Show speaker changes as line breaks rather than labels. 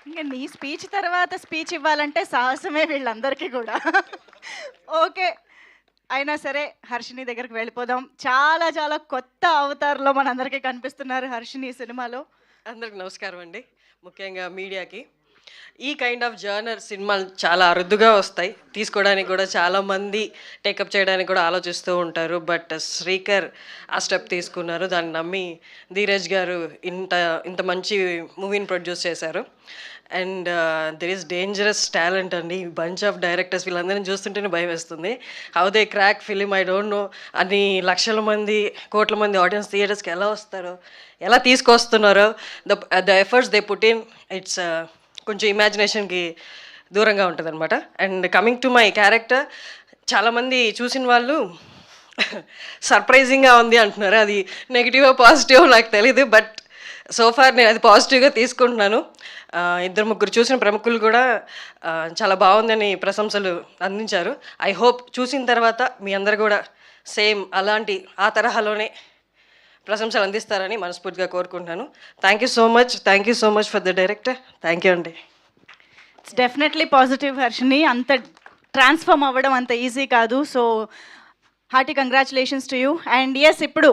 ఇంక నీ స్పీచ్ తర్వాత స్పీచ్ ఇవ్వాలంటే సాహసమే వీళ్ళందరికీ కూడా. ఓకే. అయినా సరే హర్షిని దగ్గరికి వెళ్ళిపోదాం. చాలా చాలా కొత్త అవతారంలో మనందరికీ కనిపిస్తున్నారు హర్షిని ఈ సినిమాలో.
అందరికి నమస్కారం అండి. ముఖ్యంగా మీడియాకి. ఈ కైండ్ ఆఫ్ జర్నర్ సినిమాలు చాలా అరుదుగా వస్తాయి. తీసుకోవడానికి కూడా చాలామంది టేకప్ చేయడానికి కూడా ఆలోచిస్తూ ఉంటారు. బట్ శ్రీకర్ ఆ స్టెప్ తీసుకున్నారు. దాన్ని నమ్మి ధీరజ్ గారు ఇంత ఇంత మంచి మూవీని ప్రొడ్యూస్ చేశారు. And there is dangerous talent అండి. బంచ్ ఆఫ్ డైరెక్టర్స్ వీళ్ళందరినీ చూస్తుంటేనే భయం వేస్తుంది. How they crack film I don't know. అన్ని లక్షల మంది కోట్ల మంది ఆడియన్స్ థియేటర్స్కి ఎలా వస్తారో, ఎలా తీసుకొస్తున్నారో, the efforts they put in, it's కొంచెం ఇమాజినేషన్కి దూరంగా ఉంటుంది అనమాట. And coming to my character, చాలామంది చూసిన వాళ్ళు సర్ప్రైజింగ్గా ఉంది అంటున్నారు. అది నెగిటివ్ పాజిటివ్ నాకు తెలీదు. బట్ సోఫార్ నేను అది పాజిటివ్గా తీసుకుంటున్నాను. ఇద్దరు ముగ్గురు చూసిన ప్రముఖులు కూడా చాలా బాగుందని ప్రశంసలు అందించారు. ఐ హోప్ చూసిన తర్వాత మీ అందరు కూడా సేమ్ అలాంటి ఆ తరహాలోనే ప్రశంసలు అందిస్తారని మనస్ఫూర్తిగా కోరుకుంటున్నాను. Thank you so much for the director. Thank you అండి.
It's definitely positive Harshini. అంత ట్రాన్స్ఫార్మ్ అవ్వడం అంత ఈజీ కాదు. So hearty congratulations to you. And yes, ఇప్పుడు